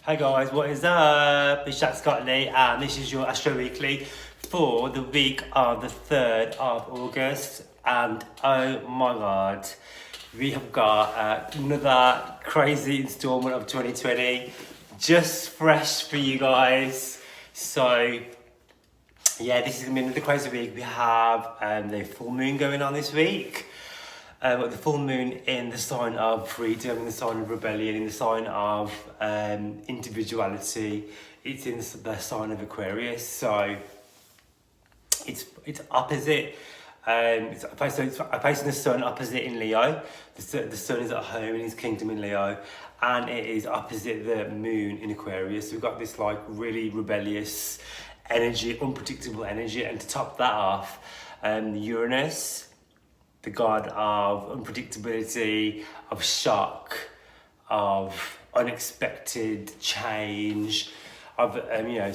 Hi guys, what is up? It's Jack Scott Lee and this is your Astro Weekly for the week of the 3rd of August. And oh my god, we have got another crazy installment of 2020 just fresh for you guys. So yeah, this is going to be another crazy week. We have the full moon going on this week. The full moon in the sign of freedom, in the sign of rebellion, in the sign of individuality. It's in the sign of Aquarius, so it's opposite. It's facing the sun opposite in Leo. The sun is at home in his kingdom in Leo, and it is opposite the moon in Aquarius. So we've got this like really rebellious energy, unpredictable energy, and to top that off, Uranus, the god of unpredictability, of shock, of unexpected change, of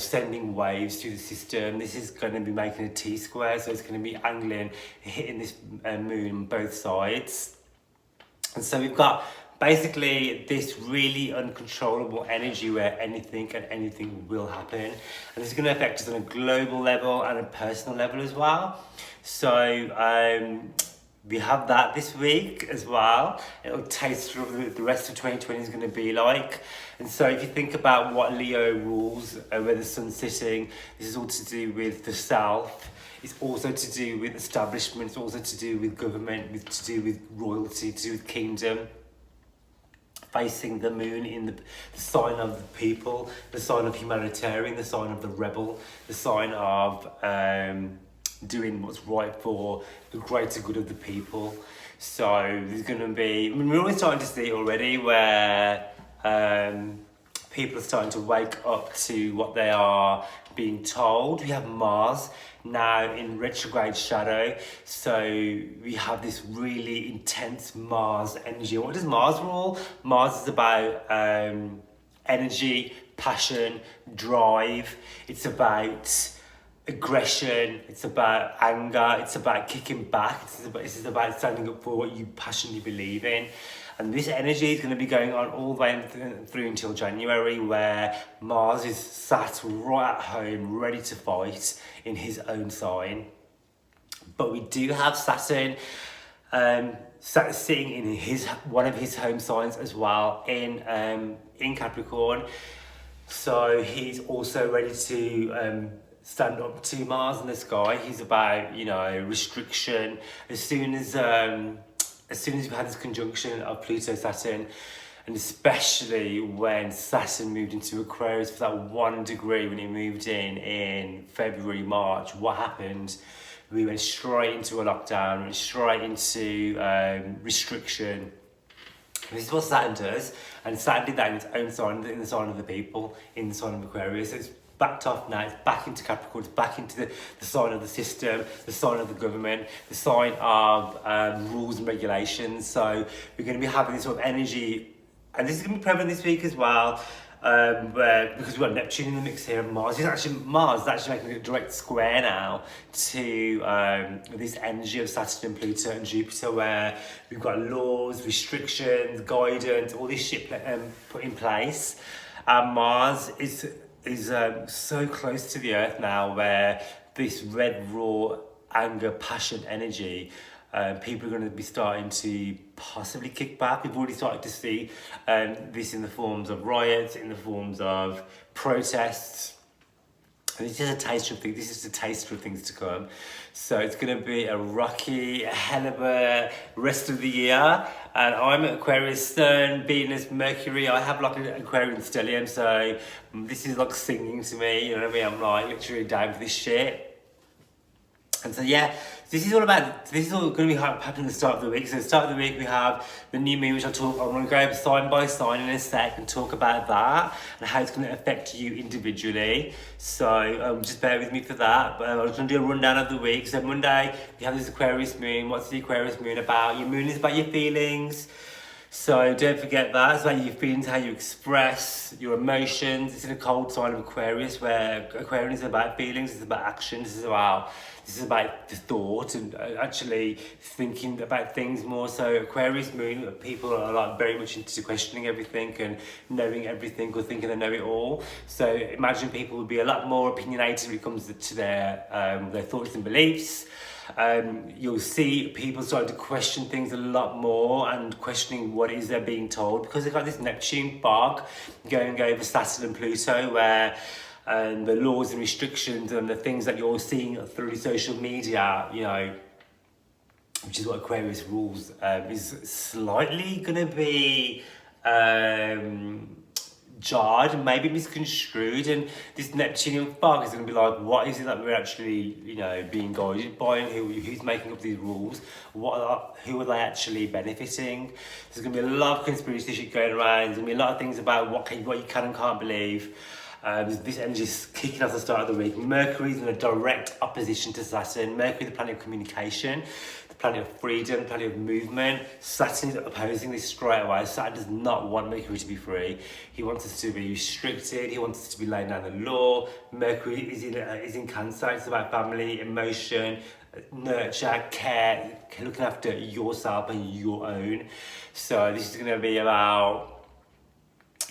sending waves through the system. This is going to be making a T-square, so it's going to be angling, hitting this moon on both sides. And so we've got basically this really uncontrollable energy where anything and anything will happen. And this is going to affect us on a global level and a personal level as well. So we have that this week as well. It'll taste what the rest of 2020 is going to be like. And so if you think about what Leo rules, where the sun's sitting, this is all to do with the self. It's also to do with establishment. It's also to do with government, to do with royalty, to do with kingdom. Facing the moon in the sign of the people, the sign of humanitarian, the sign of the rebel, the sign of doing what's right for the greater good of the people. So there's going to be, we're already starting to see it already where people are starting to wake up to what they are being told. We have Mars now in retrograde shadow, so we have this really intense Mars energy. What does Mars rule? Mars is about energy, passion, drive. It's about aggression, it's about anger, it's about kicking back, it's about standing up for what you passionately believe in. And this energy is going to be going on all the way through until January, where Mars is sat right at home, ready to fight in his own sign. But we do have Saturn sitting in one of his home signs as well, in Capricorn. So he's also ready to stand up to Mars in the sky. He's about, restriction. As soon as we've had this conjunction of Pluto, Saturn, and especially when Saturn moved into Aquarius for that 1 degree, when he moved in February, March, what happened? We went straight into a lockdown, went straight into restriction. This is what Saturn does, and Saturn did that in its own sign, in the sign of the people, in the sign of Aquarius. So it's backed off now, it's back into Capricorn, it's back into the sign of the system, the sign of the government, the sign of rules and regulations. So we're going to be having this sort of energy, and this is going to be prevalent this week as well, because we've got Neptune in the mix here, and Mars is actually making a direct square now to this energy of Saturn and Pluto and Jupiter, where we've got laws, restrictions, guidance, all this shit put in place. And Mars is so close to the Earth now, where this red, raw anger, passion, energy, people are going to be starting to possibly kick back. We've already started to see this in the forms of riots, in the forms of protests. And this is a taster of things. This is a taster of things to come. So it's going to be a rocky, hell of a rest of the year. And I'm at Aquarius Sun, Venus, Mercury. I have like an Aquarian stellium, so this is like singing to me. You know what I mean? I'm like literally down for this shit. And so yeah, this is all going to be happening at the start of the week. So at the start of the week we have the new moon, which I'm going to go sign by sign in a sec and talk about that and how it's going to affect you individually. So just bear with me for that. But I'm going to do a rundown of the week. So Monday we have this Aquarius moon. What's the Aquarius moon about? Your moon is about your feelings, So don't forget that. It's like your feelings, how you express your emotions. It's in a cold sign of Aquarius, where Aquarius is about feelings, it's about action, this is about the thought and actually thinking about things more. So Aquarius moon, people are like very much into questioning everything and knowing everything or thinking they know it all. So imagine people would be a lot more opinionated when it comes to their thoughts and beliefs. You'll see people starting to question things a lot more and questioning what it is they're being told, because they've got this Neptune fog going over Saturn and Pluto, where the laws and restrictions and the things that you're seeing through social media, you know, which is what Aquarius rules, is slightly going to be jarred and maybe misconstrued, and this Neptunian fog is going to be like, what is it that we're actually, you know, being guided by, and who's making up these rules? Who are they actually benefiting? There's going to be a lot of conspiracy shit going around. There's going to be a lot of things about what you can and can't believe. This energy is kicking off the start of the week. Mercury is in a direct opposition to Saturn. Mercury, the planet of communication, the planet of freedom, the planet of movement. Saturn is opposing this straight away. Saturn does not want Mercury to be free. He wants us to be restricted. He wants us to be laying down the law. Mercury is in Cancer. It's about family, emotion, nurture, care, looking after yourself and your own. So this is going to be about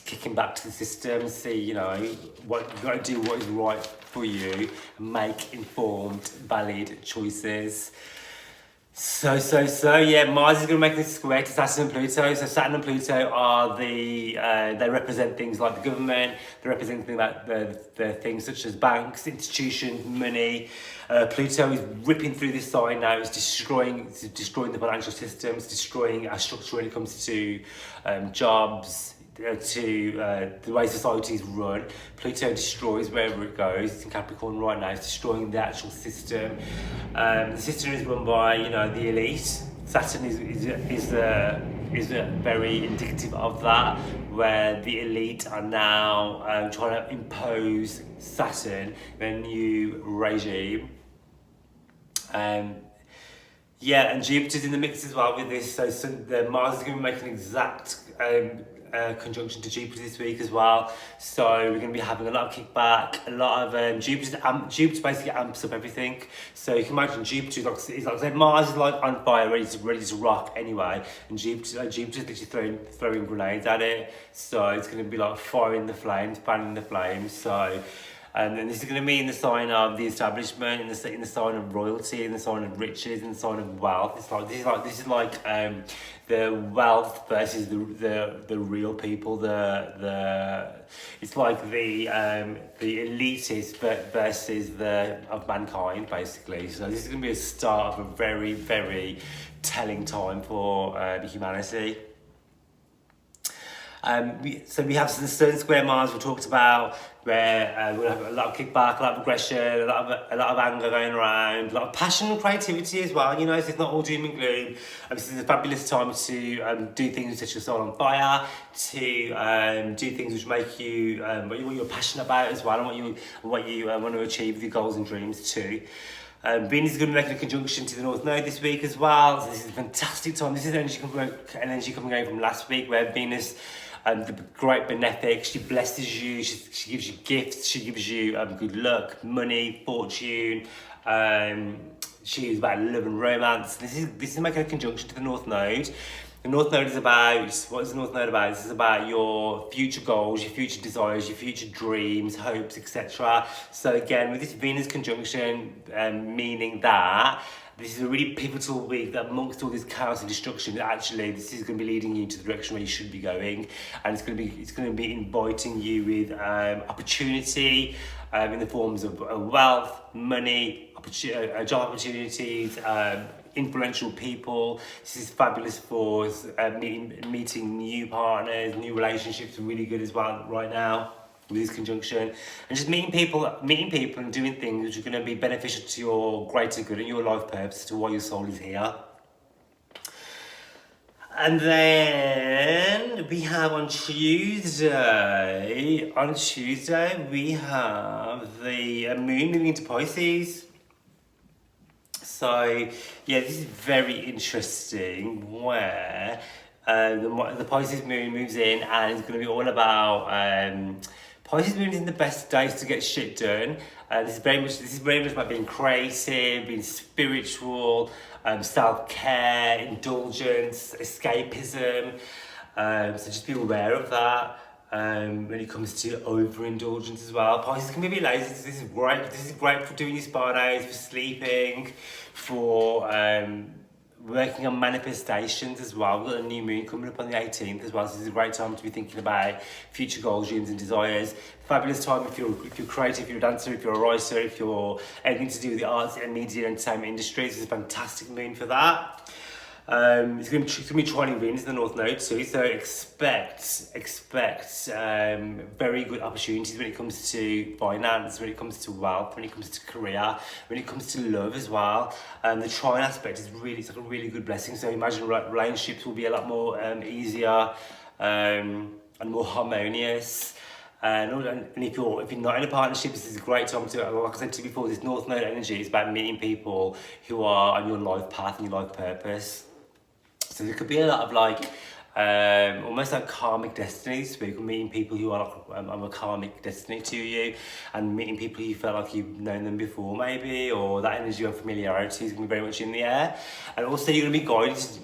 kicking back to the system, see, you know, what you've got to do, what is right for you, and make informed, valid choices. So, yeah, Mars is going to make this square to Saturn and Pluto. So Saturn and Pluto are they represent things like the government, they represent things like the things such as banks, institutions, money. Pluto is ripping through this sign now. It's destroying the financial systems, destroying our structure when it comes to jobs, to the way society is run. Pluto destroys wherever it goes. It's in Capricorn right now. It's destroying the actual system. The system is run by, you know, the elite. Saturn is very indicative of that, where the elite are now trying to impose Saturn, their new regime. Yeah, and Jupiter's in the mix as well with this. So the Mars is going to be making an exact conjunction to Jupiter this week as well. So we're going to be having a lot of kickback, a lot of Jupiter basically amps up everything. So you can imagine Jupiter is like Mars is like on fire, ready to rock anyway, and Jupiter's literally throwing grenades at it. So it's going to be like fanning the flames. So. And this is going to be in the sign of the establishment, in the sign of royalty, in the sign of riches, in the sign of wealth. This is like the wealth versus the real people. It's like the elitist versus of mankind, basically. So this is going to be a start of a very, very telling time for humanity. So we have the Sun square Mars we talked about, where we'll have a lot of kickback, a lot of aggression, a lot of anger going around, a lot of passion and creativity as well. You know, so it's not all doom and gloom. This is a fabulous time to do things which set your soul on fire, to do things which make you what you're passionate about as well, and what you want to achieve with your goals and dreams too. Venus is going to be making a conjunction to the North Node this week as well. So this is a fantastic time. This is energy coming over from last week, where Venus, the great benefic, she blesses you, she gives you gifts, she gives you good luck, money, fortune. She is about love and romance. This is making a conjunction to the North Node. The North Node is about, what is the North Node about? This is about your future goals, your future desires, your future dreams, hopes, etc. So again, with this Venus conjunction, meaning that this is a really pivotal week, that amongst all this chaos and destruction, actually this is going to be leading you into the direction where you should be going, and it's going to be inviting you with opportunity in the forms of wealth, money, job opportunities, influential people. This is fabulous for meeting new partners, new relationships are really good as well right now with this conjunction, and just meeting people and doing things which are going to be beneficial to your greater good and your life purpose, to why your soul is here. And then we have on Tuesday we have the moon moving into Pisces. So yeah, this is very interesting, where The Pisces moon moves in, and it's going to be all about Pisces moon is in the best days to get shit done. This is very much about being creative, being spiritual, self-care, indulgence, escapism. So just be aware of that. When it comes to overindulgence as well, Pisces can be a bit lazy. This is great. This is great for doing your spa days, for sleeping, for working on manifestations as well. We've got a new moon coming up on the 18th as well, so this is a great time to be thinking about future goals, dreams and desires. Fabulous time if you're creative, if you're a dancer, if you're a writer, if you're anything to do with the arts and media and entertainment industries. It's a fantastic moon for that. It's going to be trining Venus in the North Node too, so expect very good opportunities when it comes to finance, when it comes to wealth, when it comes to career, when it comes to love as well. The trine aspect is it's like a really good blessing. So imagine relationships will be a lot more easier and more harmonious. And if you're not in a partnership, this is a great time to, like I said to you before, this North Node energy is about meeting people who are on your life path and your life purpose. So there could be a lot of like, almost like karmic destiny to speak, meeting people who are like on a karmic destiny to you, and meeting people who felt like you've known them before maybe, or that energy of familiarity is going to be very much in the air. And also you're going to be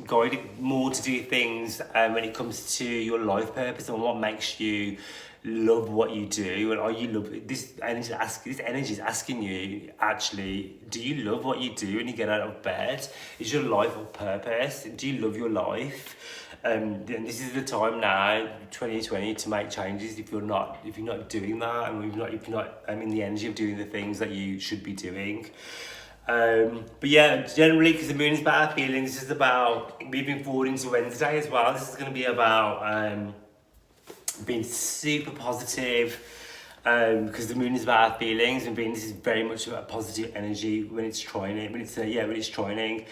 guided more to do things when it comes to your life purpose and what makes you love what you do. And are you love this energy? This energy is asking you, actually, do you love what you do when you get out of bed? Is your life of purpose? Do you love your life? And this is the time now, 2020, to make changes. If you're not doing that, and if you're not in the energy of doing the things that you should be doing. But yeah, generally, because the moon is about our feelings, this is about moving forward into Wednesday as well. This is going to be about being super positive, because the moon is about our feelings, and Venus is very much about positive energy when it's trining. When it's trining.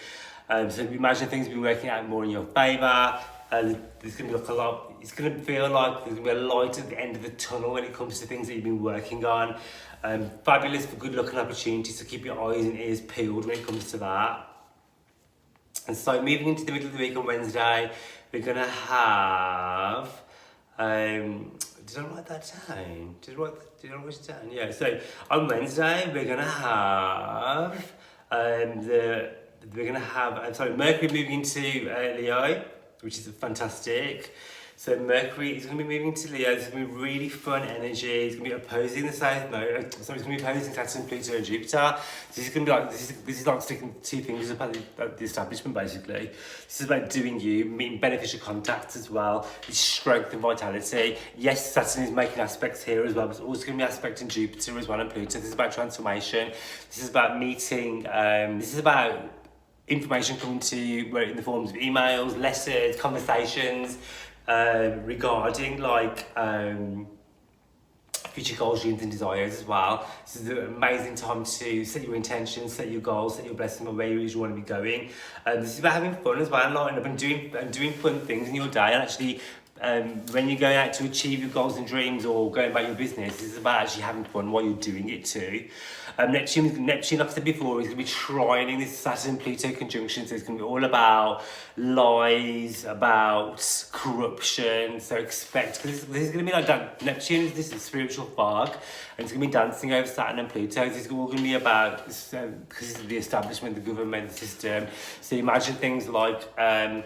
So imagine things be working out more in your favour. There's going to be like a lot. It's going to feel like there's going to be a light at the end of the tunnel when it comes to things that you've been working on. Fabulous for good luck and opportunities. So keep your eyes and ears peeled when it comes to that. And so moving into the middle of the week on Wednesday, we're going to have. Did I write that down? Did I write it down? Yeah. So on Wednesday we're gonna have Mercury moving into Leo, which is fantastic. So Mercury is going to be moving to Leo. It's going to be really fun energy. It's going to be opposing the South Node. So it's going to be opposing Saturn, Pluto, and Jupiter. So this is going to be like this is like sticking two fingers up at the establishment. Basically, this is about doing you, meeting beneficial contacts as well. It's strength and vitality. Yes, Saturn is making aspects here as well, but it's also going to be aspecting Jupiter as well and Pluto. This is about transformation. This is about meeting. This is about information coming to you in the forms of emails, letters, conversations. Regarding like future goals, dreams and desires as well. This is an amazing time to set your intentions, set your goals, set your blessings on where you want to be going. This is about having fun as well, and lighting up and doing fun things in your day. And actually, when you're going out to achieve your goals and dreams or going about your business, this is about actually having fun while you're doing it too. Neptune, like I said before, is going to be trining this Saturn-Pluto conjunction, so it's going to be all about lies, about corruption. So expect, because this is going to be like that. Neptune is this spiritual fog, and it's going to be dancing over Saturn and Pluto. This is all going to be about, because this is the establishment, the government, the system. So imagine things like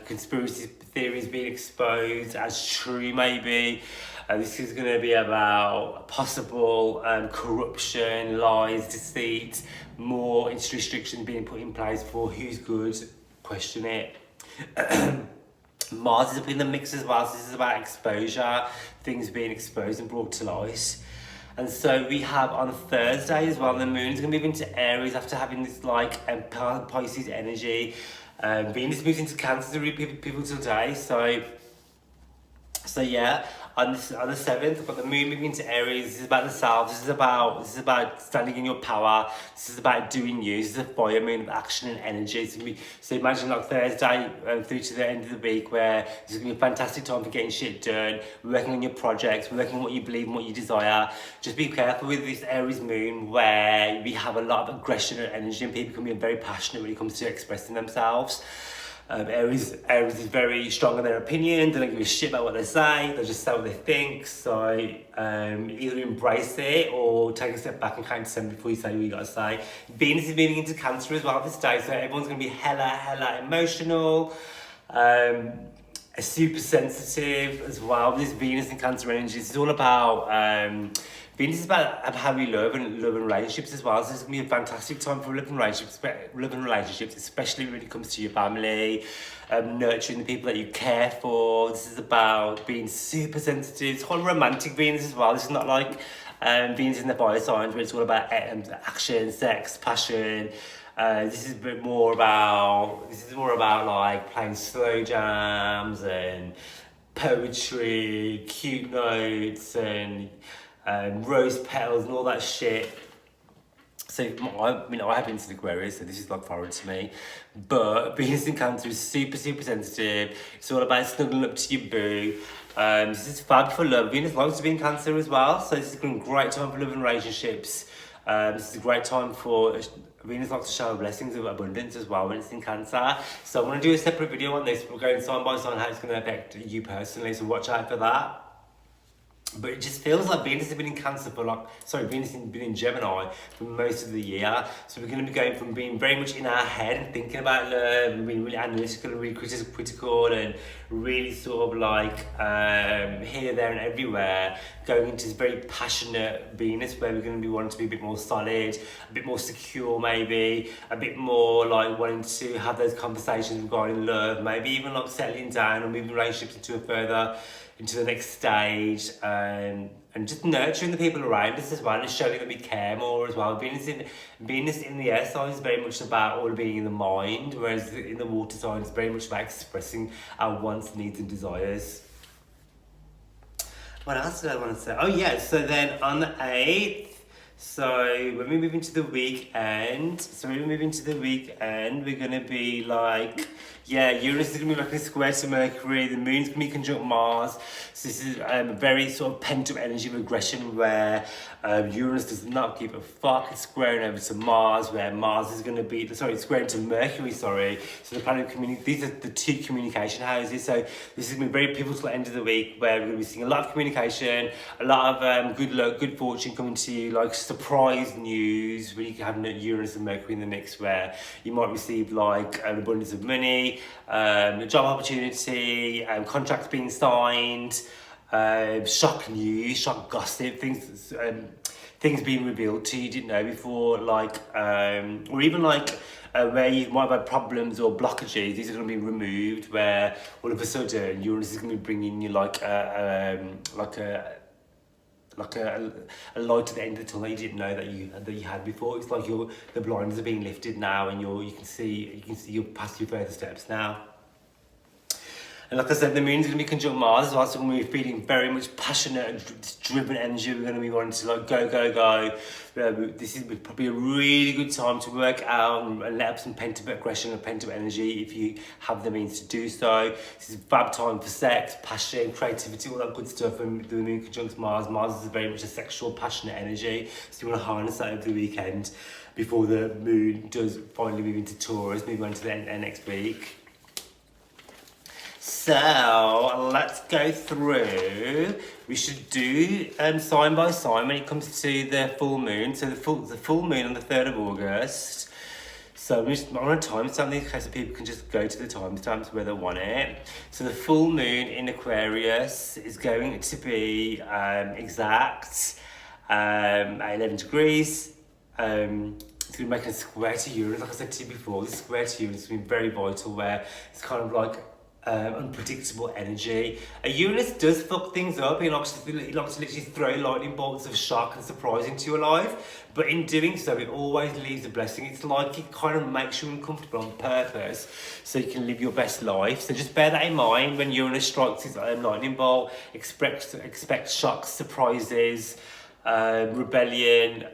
conspiracy theories being exposed as true, maybe. This is going to be about possible corruption, lies, deceit, more industry restrictions being put in place for who's good, question it. Mars is up in the mix as well, so this is about exposure, things being exposed and brought to light. And so we have on Thursday as well, the moon is going to move into Aries after having this like Pisces energy. Venus moves into Cancer to read people today, so yeah. On the 7th, we've got the moon moving into Aries. This is about the self. This is about standing in your power. This is about doing you. This is a fire moon of action and energy. So imagine like Thursday through to the end of the week, where this is going to be a fantastic time for getting shit done, working on your projects, working on what you believe and what you desire. Just be careful with this Aries moon, where we have a lot of aggression and energy, and people can be very passionate when it comes to expressing themselves. Aries is very strong in their opinion. They don't give a shit about what they say. They just say what they think. So either embrace it or take a step back and count to 7 before you say what you got to say. Venus is moving into Cancer as well this day, so everyone's going to be hella emotional. Super sensitive as well. This Venus and Cancer energy, it's all about Venus is about how we love and relationships as well. So it's gonna be a fantastic time for love and relationships, especially when it comes to your family, nurturing the people that you care for. This is about being super sensitive. It's quite romantic Venus as well. This is not like Venus in the fire signs where it's all about action, sex, passion. This is a bit more about. This is more about like playing slow jams and poetry, cute notes, and rose petals and all that shit. So I have Venus in Aquarius, so this is like foreign to me. But Venus in Cancer is super sensitive. It's all about snuggling up to your boo. This is fab for love. Venus likes to be in Cancer as well, so this is a great time for love and relationships. This is a great time for Venus likes to shower blessings of abundance as well when it's in Cancer. So I'm going to do a separate video on this. We're going sign by sign how it's going to affect you personally, so watch out for that. But it just feels like Venus has been in Cancer for Venus has been in Gemini for most of the year. So we're going to be going from being very much in our head and thinking about love and being really analytical and really critical and really sort of like here, there and everywhere, going into this very passionate Venus where we're going to be wanting to be a bit more solid, a bit more secure maybe, a bit more like wanting to have those conversations regarding love, maybe even like settling down or moving relationships into the next stage, and just nurturing the people around us as well and showing that we care more as well. Venus in the air sign is very much about all being in the mind, whereas in the water sign it's very much about expressing our wants, needs and desires. What else did I want to say? Oh yeah, so then on the 8th, so when we move into the weekend, we're going to be like, yeah, Uranus is going to be like a square to Mercury, the moon's going to be conjunct Mars. So this is a very sort of pent-up energy of aggression where Uranus does not give a fuck. It's squaring over to Mars, where Mars is going to be, squaring to Mercury, So the planet of these are the two communication houses. So this is going to be very pivotal end of the week where we're going to be seeing a lot of communication, a lot of good luck, good fortune coming to you, like surprise news when you have Uranus and Mercury in the mix, where you might receive like an abundance of money, a job opportunity, contracts being signed, shock news, shock gossip, things being revealed to you didn't know before, like or even like where you might have had problems or blockages. These are going to be removed, where all of a sudden Uranus is going to be bringing you like a light at the end of the tunnel that you didn't know that you had before. It's like the blinders are being lifted now, and you can see you're past your further steps now. And like I said, the moon's going to be conjunct Mars as well, so we're going to be feeling very much passionate and driven energy. We're going to be wanting to like go. This is probably a really good time to work out and let up some pent-up aggression and pent-up energy if you have the means to do so. This is a fab time for sex, passion, creativity, all that good stuff. And the moon conjunct Mars. Mars is very much a sexual, passionate energy, so you want to harness that over the weekend before the moon does finally move into Taurus, move on to the next week. So let's go through. We should do sign by sign when it comes to the full moon. So the full moon on the 3rd of August. So I'm going to timestamp these in case people can just go to the timestamps where they want it. So the full moon in Aquarius is going to be exact at 11 degrees. It's going to be making a square to Uranus. Like I said to you before, this square to Uranus is going to be very vital, where it's kind of like unpredictable energy. Uranus does fuck things up. He likes to literally throw lightning bolts of shock and surprise into your life. But in doing so, it always leaves a blessing. It's like it kind of makes you uncomfortable on purpose so you can live your best life. So just bear that in mind when Uranus strikes his lightning bolt. Expect shocks, surprises, rebellion,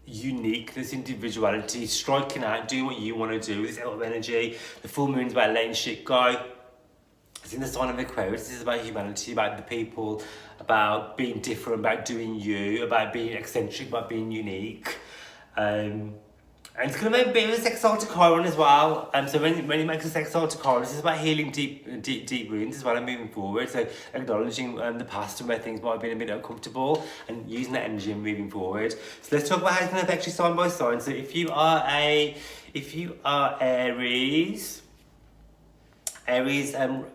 uniqueness, individuality, striking out, doing what you want to do with this element of energy. The full moon's about letting shit go. It's in the sign of Aquarius. This is about humanity, about the people, about being different, about doing you, about being eccentric, about being unique. And it's going to make a bit of a sextile to Chiron as well. So when it makes a sextile to Chiron, this is about healing deep wounds as well and moving forward. So acknowledging the past and where things might have been a bit uncomfortable and using that energy and moving forward. So let's talk about how it's going to affect you sign by sign. So if you are Aries,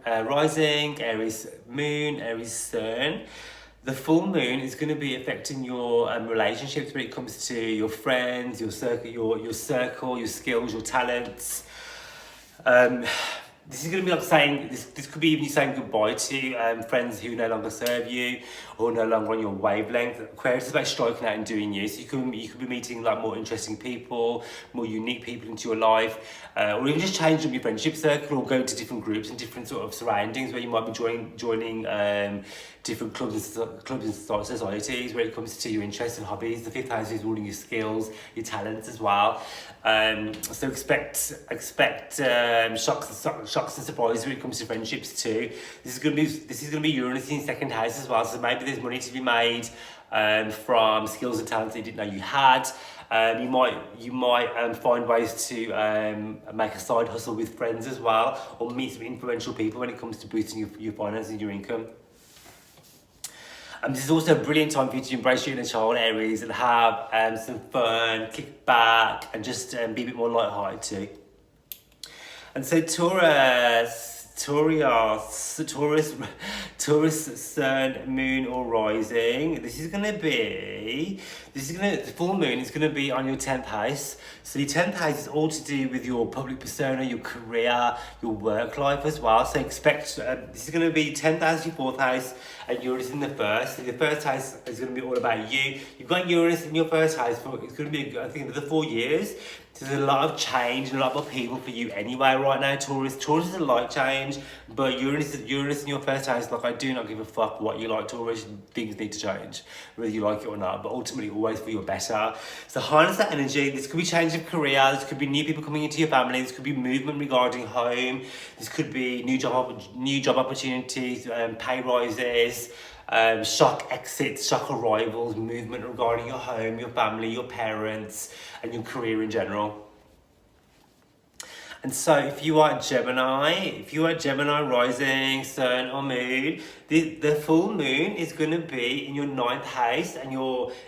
rising, Aries moon, Aries sun, the full moon is going to be affecting your relationships when it comes to your friends, your circle, your skills, your talents. This is going to be like saying, this could be even you saying goodbye to friends who no longer serve you or no longer on your wavelength. Aquarius is about striking out and doing you. So you could be meeting like more interesting people, more unique people into your life, or even just changing your friendship circle or going to different groups and different sort of surroundings where you might be joining different clubs and societies where it comes to your interests and hobbies. The fifth house is ruling your skills, your talents as well. So expect shocks and surprises when it comes to friendships too. This is gonna be Uranus in second house as well. So maybe there's money to be made from skills and talents that you didn't know you had. You might find ways to make a side hustle with friends as well, or meet some influential people when it comes to boosting your finances and your income. This is also a brilliant time for you to embrace your inner child, Aries, and have some fun, kick back, and just be a bit more light-hearted too. And so Taurus, sun, moon or rising. The full moon is gonna be on your 10th house. So your 10th house is all to do with your public persona, your career, your work life as well. So expect, this is gonna be 10th house, your 4th house, and Uranus in the first. So the first house is gonna be all about you. You've got Uranus in your first house for, it's gonna be, I think, another 4 years. So there's a lot of change and a lot of people for you anyway right now, Taurus. Taurus is a light change, but Uranus in your first house, like I do not give a fuck what you like, Taurus. Things need to change, whether you like it or not, but ultimately always for your better. So harness that energy. This could be change of career, this could be new people coming into your family, this could be movement regarding home, this could be new job opportunities, pay rises, shock exits, shock arrivals, movement regarding your home, your family, your parents, and your career in general. And so if you are Gemini rising, sun or moon, the full moon is going to be in your 9th house, and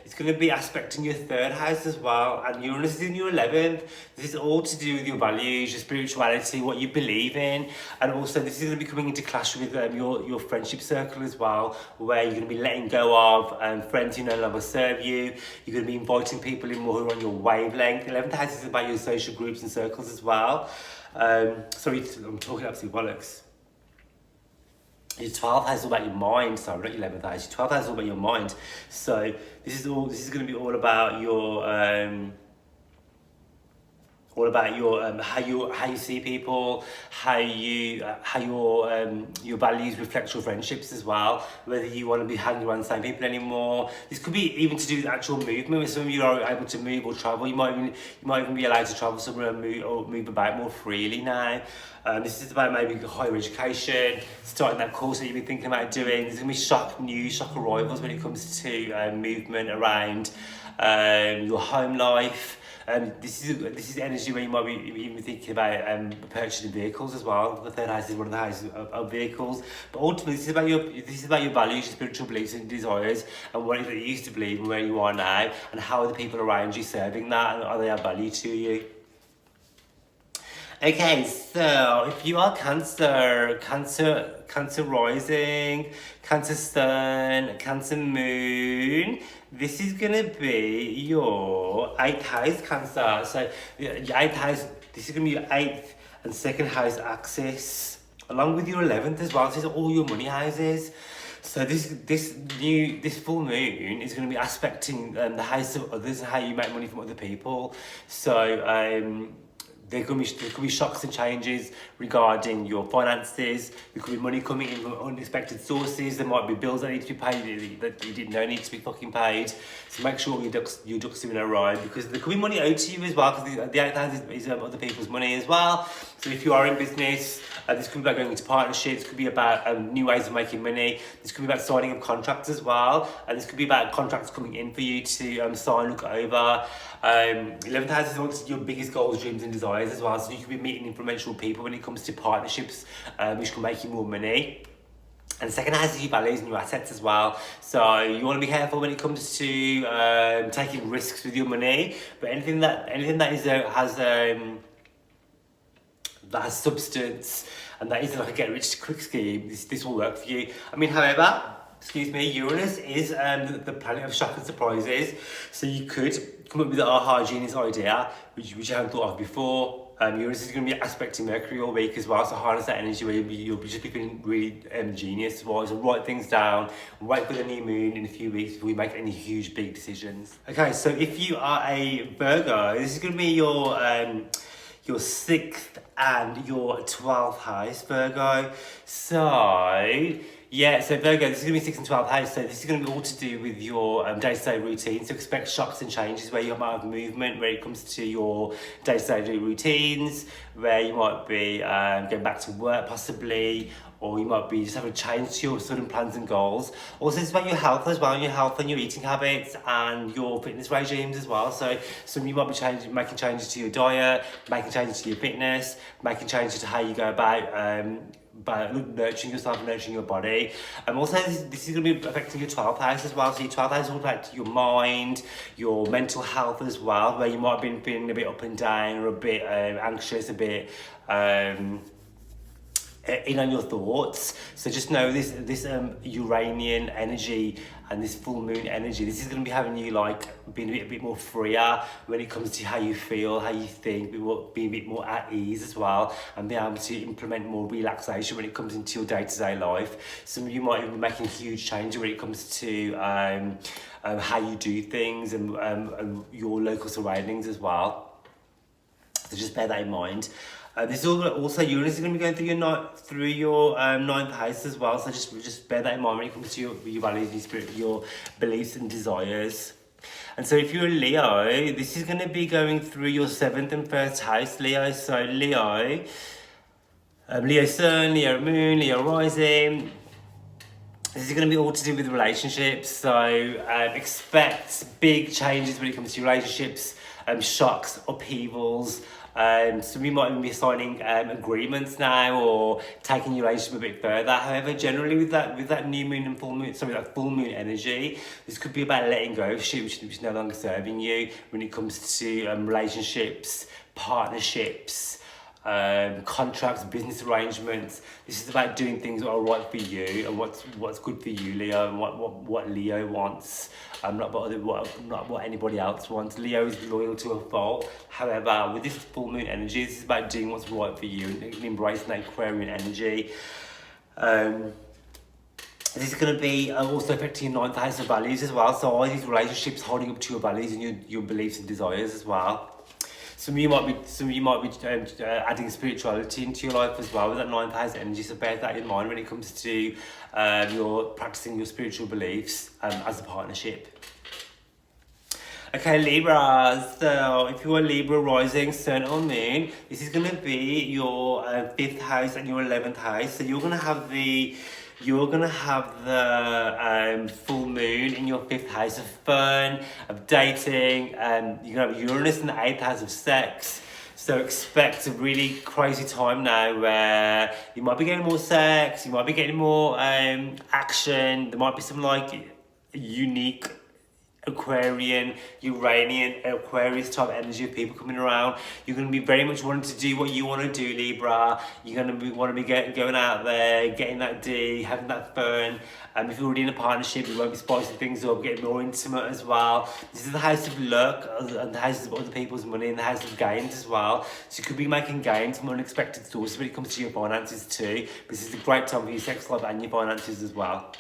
it's going to be aspecting your 3rd house as well, and Uranus is in your 11th. This is all to do with your values, your spirituality, what you believe in, and also this is going to be coming into clash with your friendship circle as well, where you're going to be letting go of friends who no longer serve you. You're going to be inviting people in more who are on your wavelength. 11th house is about your social groups and circles as well. Sorry, I'm talking absolute bollocks. Your 12th house is all about your mind, sorry, not your 11th house. Your 12th house is all about your mind. So this is going to be all about your how you see people, how your values reflect your friendships as well. Whether you want to be hanging around the same people anymore. This could be even to do with actual movement. When some of you are able to move or travel, you might even be allowed to travel somewhere and move about more freely now. This is about maybe higher education, starting that course that you've been thinking about doing. There's going to be shock arrivals when it comes to movement around your home life. This is energy where you might be even thinking about purchasing vehicles as well. The 3rd house is one of the houses of vehicles. But ultimately, this is about your values, your spiritual beliefs and desires, and what it is that you used to believe and where you are now, and how are the people around you serving that, and are they of value to you? Okay, so if you are Cancer rising, Cancer sun, Cancer moon, this is going to be your 8th house, Cancer. So your 8th house, this is going to be your 8th and 2nd house axis, along with your 11th as well. This is all your money houses. So this full moon is going to be aspecting the house of others and how you make money from other people. So there could be shocks and changes regarding your finances. There could be money coming in from unexpected sources. There might be bills that need to be paid that you didn't know need to be fucking paid. So make sure your ducks are in a row, because there could be money owed to you as well, because the 8th house is other people's money as well. So if you are in business, this could be about going into partnerships. Could be about new ways of making money. This could be about signing of contracts as well, and this could be about contracts coming in for you to sign, look over. 11th house is also your biggest goals, dreams and desires as well, so you could be meeting influential people when it comes to partnerships, which can make you more money. And second house is your values and your assets as well, so you want to be careful when it comes to taking risks with your money. But anything that has substance and that isn't like a get rich quick scheme, this will work for you. I mean, however, excuse me, Uranus is the planet of shock and surprises, so you could come up with the aha genius idea, which you haven't thought of before. Uranus is going to be aspecting Mercury all week as well, so harness that energy where you'll just be feeling really genius. So write things down, wait for the new moon in a few weeks before you make any huge big decisions. Okay, so if you are a Virgo, this is going to be your 6th and your 12th house, Virgo. So yeah, so Virgo, this is going to be 6th and 12th house, so this is going to be all to do with your day-to-day routine. So expect shocks and changes where you might have movement when it comes to your day-to-day routines, where you might be going back to work possibly, or you might be just having a change to your sudden plans and goals. Also, it's about your health as well, and your health and your eating habits and your fitness regimes as well. So some of you might be making changes to your diet, making changes to your fitness, making changes to how you go about nurturing yourself and nurturing your body. Also, this is going to be affecting your 12th house as well. So your 12th house is all about your mind, your mental health as well, where you might have been feeling a bit up and down, or a bit anxious, a bit in on your thoughts. So just know this Uranian energy and this full moon energy, this is going to be having you like being a bit more freer when it comes to how you feel, how you think, being a bit more at ease as well, and be able to implement more relaxation when it comes into your day-to-day life. Some of you might even be making huge changes when it comes to how you do things and your local surroundings as well. So just bear that in mind. This is also Uranus is going to be going through your 9th house as well, so just bear that in mind when it comes to your values, your spirit, your beliefs and desires. And so if you're a Leo, this is going to be going through your 7th and 1st house, Leo. So Leo Sun, Leo Moon, Leo Rising. This is going to be all to do with relationships, so expect big changes when it comes to relationships, shocks, upheavals. Some of you might even be signing agreements now, or taking your relationship a bit further. However, generally with that new moon and full moon, that full moon energy, this could be about letting go of shit which is no longer serving you when it comes to relationships, partnerships, contracts, business arrangements. This is about doing things that are right for you and what's good for you, Leo, and what Leo wants. Not what anybody else wants. Leo is loyal to a fault. However, with this full moon energy, this is about doing what's right for you and embracing that Aquarian energy. This is going to be also affecting your 9th house of values as well. So all these relationships holding up to your values and your beliefs and desires as well. Some of you might be adding spirituality into your life as well with that 9th house energy. So bear that in mind when it comes to your practicing your spiritual beliefs as a partnership. Okay, Libra. So if you are Libra rising, Sun or Moon, this is going to be your 5th house and your 11th house. So you're going to have the full moon in your 5th house of fun, of dating, and you're going to have Uranus in the 8th house of sex. So expect a really crazy time now where you might be getting more sex, you might be getting more action. There might be some like unique Aquarian, Uranian, Aquarius type energy of people coming around. You're going to be very much wanting to do what you want to do, Libra. You're going to want to be going out there, getting that D, having that fun. If you're already in a partnership, you won't be spicing things up, getting more intimate as well. This is the house of luck and the house of other people's money and the house of gains as well. So you could be making gains from unexpected sources when it comes to your finances too. This is a great time for your sex life and your finances as well.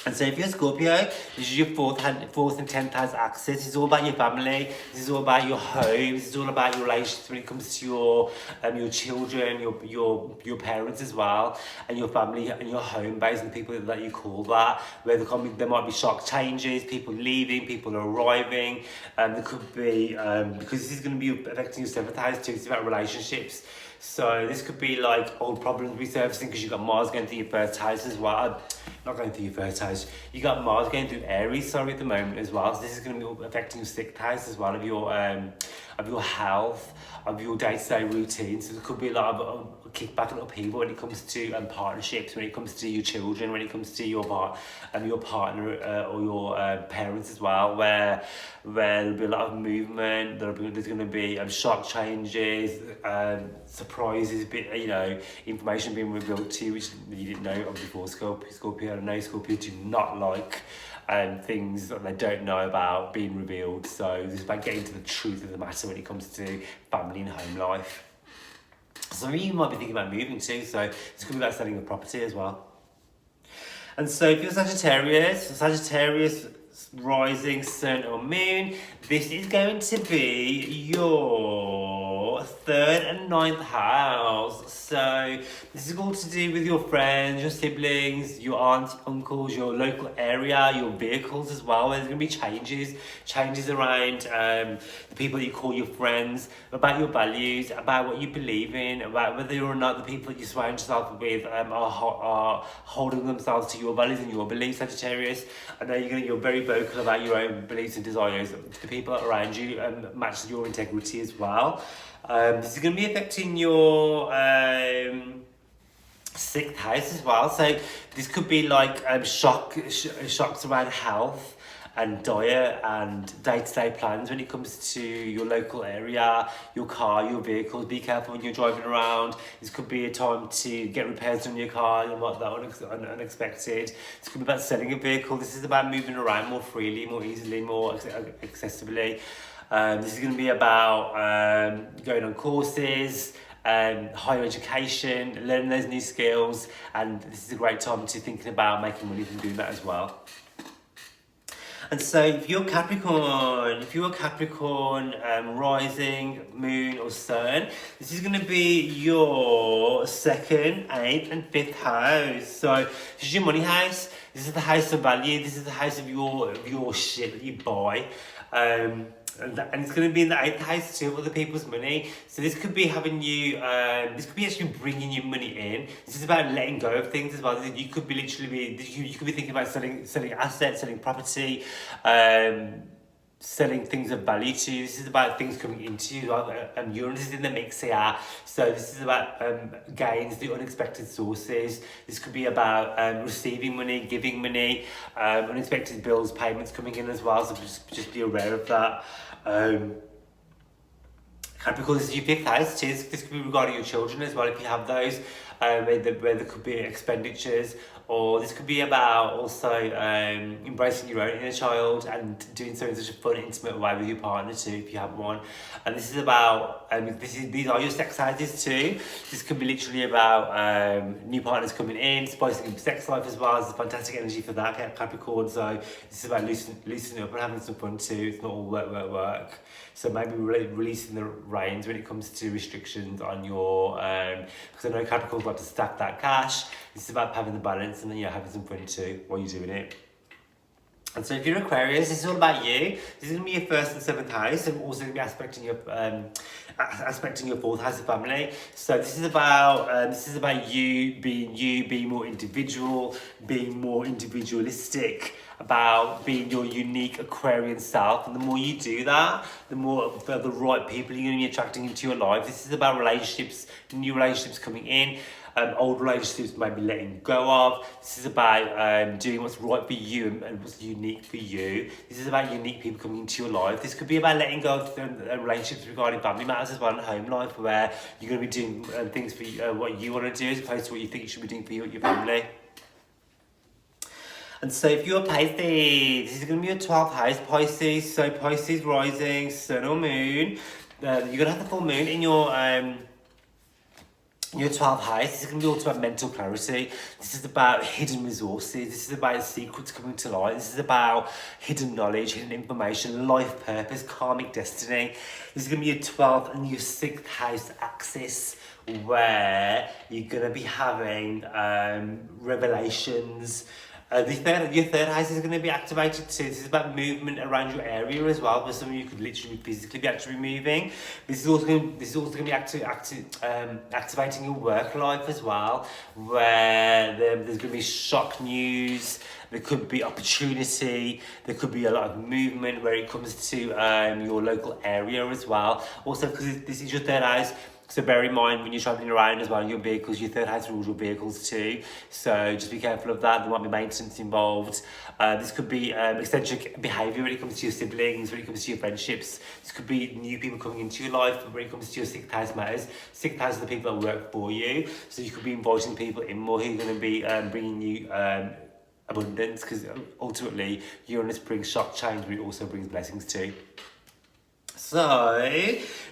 And so if you're a Scorpio, this is your fourth and 10th house axis. This is all about your family. This is all about your home. This is all about your relationships when it comes to your children, your parents as well, and your family and your home base and the people that you call that. Where there might be shock changes, people leaving, people arriving. There could be because this is going to be affecting your 7th house too. It's about relationships. So this could be like old problems resurfacing because you've got Mars going through your 1st house as well. Not going through your 1st house. You got Mars going through Aries, at the moment as well. So this is going to be affecting your 6th house as well of your health, of your day-to-day routine. So there could be a lot of kickback and upheaval when it comes to partnerships, when it comes to your children, when it comes to your partner or your parents as well, where there'll be a lot of movement. There's going to be shock changes, surprises, information being revealed to you which you didn't know of before. Scorpio, I know Scorpio do not like things that they don't know about being revealed. So this is about getting to the truth of the matter when it comes to family and home life. Some of you might be thinking about moving too, so this could be about selling a property as well. And so if you're Sagittarius rising, sun or moon, this is going to be your 3rd and 9th house. So this is all to do with your friends, your siblings, your aunts, uncles, your local area, your vehicles as well. There's going to be changes around the people that you call your friends, about your values, about what you believe in, about whether or not the people that you surround yourself with are holding themselves to your values and your beliefs, Sagittarius. I know you're very vocal about your own beliefs and desires. The people around you match your integrity as well. This is going to be affecting your 6th house as well. So this could be like shocks around health and diet and day-to-day plans when it comes to your local area, your car, your vehicles. Be careful when you're driving around. This could be a time to get repairs on your car and what that unexpected. This could be about selling a vehicle. This is about moving around more freely, more easily, more accessibly. This is going to be about going on courses, higher education, learning those new skills, and this is a great time to thinking about making money from doing that as well. And so if you're Capricorn, rising, moon or sun, this is going to be your 2nd, 8th and 5th house. So this is your money house. This is the house of value. This is the house of your shit that you buy. And it's going to be in the 8th house too, other people's money. So this could be having you, this could be actually bringing you money in. This is about letting go of things as well. You could be you could be thinking about selling assets, selling property, selling things of value to you. This is about things coming into you. Uranus is in the mix here. So this is about gains, the unexpected sources. This could be about receiving money, giving money, unexpected bills, payments coming in as well. So just be aware of that. Capricorn, this is your 5th house too. This could be regarding your children as well if you have those, where there could be expenditures, or this could be about also embracing your own inner child and doing so in such a fun, intimate way with your partner too if you have one. And this is about these are your sex houses too. This could be literally about new partners coming in, spicing up sex life as well. There's fantastic energy for that, Capricorn. So this is about loosening up and having some fun too. It's not all work. So maybe releasing the reins when it comes to restrictions on your, because I know Capricorns like to stack that cash. This is about having the balance and then having some fun too while you're doing it. And so if you're Aquarius, this is all about you. This is going to be your 1st and 7th house, and also going to be aspecting your 4th house of family. So this is about you, being more individual, being more individualistic, about being your unique Aquarian self. And the more you do that, the more the right people you're going to be attracting into your life. This is about relationships, new relationships coming in. Old relationships maybe letting go of. This is about doing what's right for you and what's unique for you. This is about unique people coming into your life. This could be about letting go of relationships regarding family matters as well and home life, where you're going to be doing things for what you want to do as opposed to what you think you should be doing for you and your family. And so if you're Pisces, this is going to be your 12th house, Pisces. So Pisces rising, sun or moon. You're going to have the full moon in your Your 12th house, this is going to be all about mental clarity. This is about hidden resources. This is about secrets coming to light. This is about hidden knowledge, hidden information, life purpose, karmic destiny. This is going to be your 12th and your 6th house axis, where you're going to be having revelations. Your third house is going to be activated too. This is about movement around your area as well. For some of you could literally physically be actually moving. This is also going to be activating your work life as well, where there's going to be shock news. There could be opportunity. There could be a lot of movement where it comes to your local area as well. Also, because this is your third house. So bear in mind when you're travelling around as well in your vehicles, your third house rules your vehicles too. So just be careful of that. There might be maintenance involved. This could be eccentric behaviour when it comes to your siblings, when it comes to your friendships. This could be new people coming into your life when it comes to your 6th house matters. 6th house are the people that work for you. So you could be inviting people in more who are going to be bringing you abundance, because ultimately Uranus brings shock change, but it also brings blessings too. So,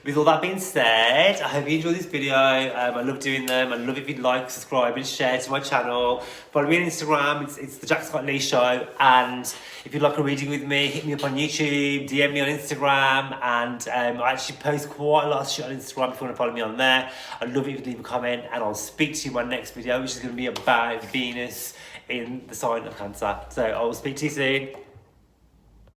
with all that being said, I hope you enjoyed this video. I love doing them. I love if you'd like, subscribe and share to my channel. Follow me on Instagram, it's the Jack Scott Lee Show. And if you'd like a reading with me, hit me up on YouTube, DM me on Instagram. And I actually post quite a lot of shit on Instagram if you want to follow me on there. I'd love it if you'd leave a comment, and I'll speak to you in my next video, which is going to be about Venus in the sign of Cancer. So I will speak to you soon.